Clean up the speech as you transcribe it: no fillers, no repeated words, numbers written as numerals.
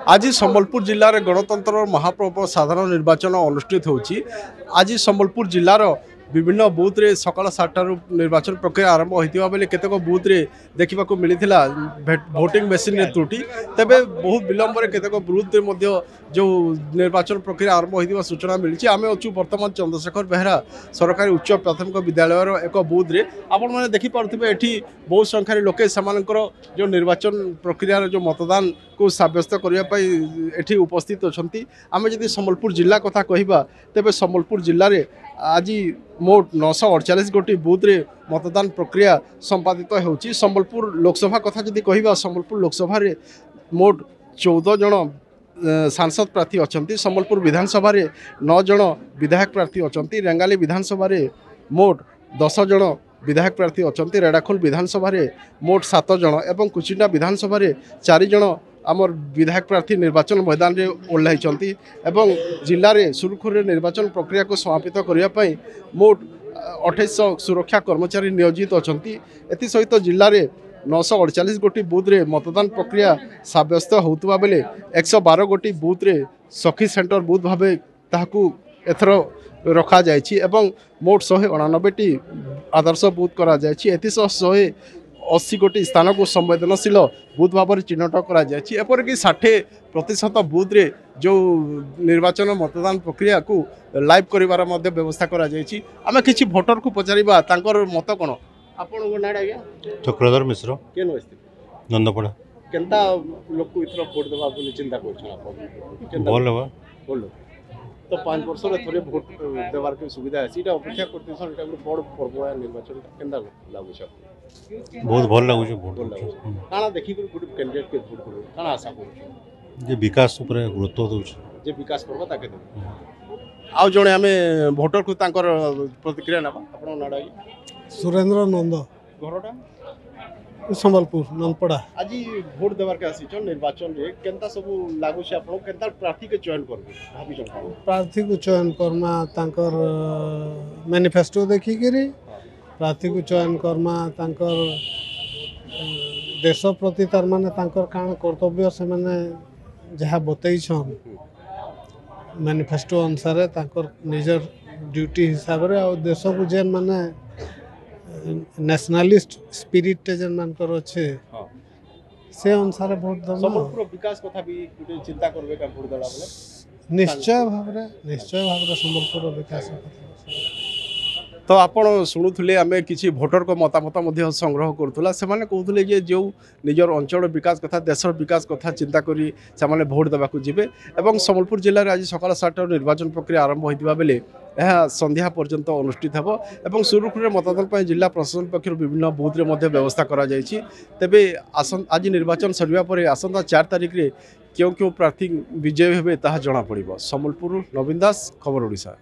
आज संबलपुर जिले में गणतंत्र महापर्व साधारण निर्वाचन अनुष्ठित होची। आज संबलपुर जिलार विभिन्न बूथ रे सकाल 7 निर्वाचन प्रक्रिया आरंभ होता बेले केतक बूथ रे देखा मिलता भोटिंग मेसीन त्रुटि तेबे बहुत विलंब केतक बूथ रे जो निर्वाचन प्रक्रिया आरंभ होता सूचना मिली। आम अच्छु बर्तमान चंद्रशेखर बेहरा सरकारी उच्च प्राथमिक विद्यालय एक बूथ रे आपण मैंने देखिपे एटी बहुत संख्यार लोके जो निर्वाचन प्रक्रिया जो मतदान को सब्यस्त करने उपस्थित अच्छा। आम जब संबलपुर जिला कथा कहवा तेरे संबलपुर जिले में आज मोट 948 गोटी बूथ रे मतदान प्रक्रिया संपादित होची। संबलपुर लोकसभा कथा जदि कहवा संबलपुर लोकसभा रे मोट 14 जन सांसद प्रार्थी अच्छा। संबलपुर विधानसभा रे 9 जन विधायक प्रार्थी अच्छा। रेंगाली विधानसभा रे मोट 10 जन विधायक प्रार्थी अच्छा। रेड़ाखोल विधानसभा रे मोट 7 जन एवं कुचिंडा विधानसभा रे 4 जन आमर विधायक प्रार्थी निर्वाचन मैदान रे ओह्लाई एवं जिले में सुरखुर निर्वाचन प्रक्रिया को समापित करने मोट 2800 सुरक्षा कर्मचारी नियोजित अच्छा। एसत जिले में 948 गोटी बूथ रे मतदान प्रक्रिया सब्यस्त होता बेले 112 गोटी बूथ रे सखी सेंटर बूथ भाव ताकू एथर रखा जायछि एवं मोट 189टी आदर्श बूथ करा जायछि। एथिस 180 गोटी स्थान को संवेदनशील बूथ भाव में चिन्हट करपरिक 60% बूथ रे जो निर्वाचन मतदान प्रक्रिया को लाइव करिवार मध्य व्यवस्था करा जायछि। आमे किछि भोटर को पचारिबा तांकर मत कोन आपण नाड आज्ञा चक्रधर मिश्र केन वस्ति नंदपड़ा केनता लोक को इथरो वोट देबा बोली चिंता करछन आपण बोल तो 5 वर्ष रे थोड़े वोट देवार के सुविधा है सीटा अपेक्षा करते सन एटा बड़ पर्व है निर्वाचन केनता लागु छ बहुत भल लागु छ वोट काना देखि गुड कैंडिडेट के वोट करू काना आशा करू जे विकास ऊपर गुरुत्व दउ छ जे विकास करबा ताके दे आउ जणे हमें वोटर को तांकर प्रतिक्रिया नबा आपण नाडा सुरेंद्र नंद घरटा संबलपुर नंदपड़ा आज भोट देवार के आसी निर्वाचन रे केनता सब लागु छै आपण केनता प्रार्थी के चयन करबे भाबी जण प्रार्थी को चयन करमा तांकर मैनिफेस्टो देखि करी प्रार्थी को चयन करमा तांकर देश प्रति तार माने तांकर कान कर्तव्य से माने जहा बतई छन मैनिफेस्टो अनुसार तांकर निजर ड्यूटी हिसाब रे और देश को जेन माने नेशनलिस्ट स्पिरिट जेन मानकर अच्छे से अनुसार वोट दम समग्र विकास कथा भी चिंता करबे का वोट देला बोले निश्चय भाव संबलपुर विकास तो आपण शुणुले आम किसी भोटर को मतामत संग्रह करूला से कहते जे जो निजर अंचल विकास कथा देशर विकास कथा चिंता करी से भोट देवा जीवे एवं संबलपुर जिले में आज सकाल 7 निर्वाचन प्रक्रिया आरंभ होता बेले यह संध्या पर्यंत अनुष्ठित हो एवं सुरुखुरे मतदान जिला प्रशासन पक्षर विभिन्न बूथ रे व्यवस्था करा जायछि। तेबे आज निर्वाचन सरिया पर आसंता 4 तारिख रे क्यों प्रार्थी विजय हेबे ताहा जणा पड़िबो। संबलपुर नवीन दास, खबर ओडिशा।